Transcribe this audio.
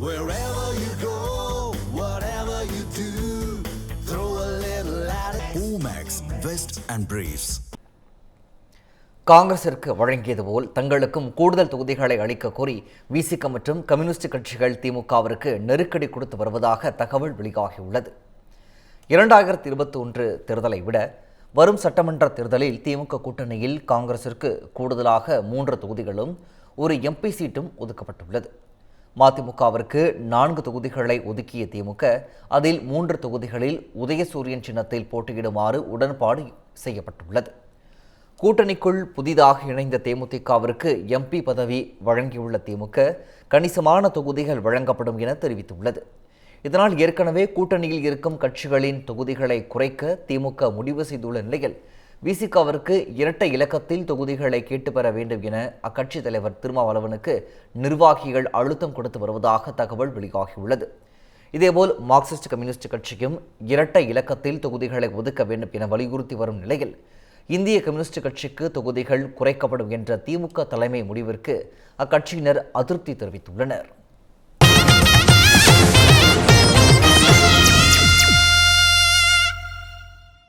Wherever you go, whatever you do, throw a little at it. Omax, Vest and Briefs. காங்கிரசிற்கு வழங்கியது போல் தங்களுக்கும் கூடுதல் தொகுதிகளை அளிக்க கோரி விசிக மற்றும் கம்யூனிஸ்ட் கட்சிகள் திமுகவிற்கு நெருக்கடி கொடுத்து வருவதாக தகவல் வெளியாகியுள்ளது. 2021 தேர்தலை விட வரும் சட்டமன்ற தேர்தலில் திமுக கூட்டணியில் காங்கிரசிற்கு கூடுதலாக 3 தொகுதிகளும் ஒரு எம்பி சீட்டும் ஒதுக்கப்பட்டுள்ளது. மதிமுகவிற்கு 4 தொகுதிகளை ஒதுக்கிய திமுக அதில் 3 தொகுதிகளில் உதயசூரியன் சின்னத்தில் போட்டியிடுமாறு உடன்பாடு செய்யப்பட்டுள்ளது. கூட்டணிக்குள் புதிதாக இணைந்த தேமுதிகவிற்கு எம்பி பதவி வழங்கியுள்ள திமுக கணிசமான தொகுதிகள் வழங்கப்படும் என தெரிவித்துள்ளது. இதனால் ஏற்கனவே கூட்டணியில் இருக்கும் கட்சிகளின் தொகுதிகளை குறைக்க திமுக முடிவு செய்துள்ள நிலையில் விசிகவிற்கு இரட்டை இலக்கத்தில் தொகுதிகளை கேட்டு பெற வேண்டும் என அக்கட்சி தலைவர் திருமாவளவனுக்கு நிர்வாகிகள் அழுத்தம் கொடுத்து வருவதாக தகவல் வெளியாகியுள்ளது. இதேபோல் மார்க்சிஸ்ட் கம்யூனிஸ்ட் கட்சியும் இரட்டை இலக்கத்தில் தொகுதிகளை ஒதுக்க வேண்டும் என வலியுறுத்தி வரும் நிலையில் இந்திய கம்யூனிஸ்ட் கட்சிக்கு தொகுதிகள் குறைக்கப்படும் என்ற திமுக தலைமை முடிவிற்கு அக்கட்சியினர் அதிருப்தி தெரிவித்துள்ளனர்.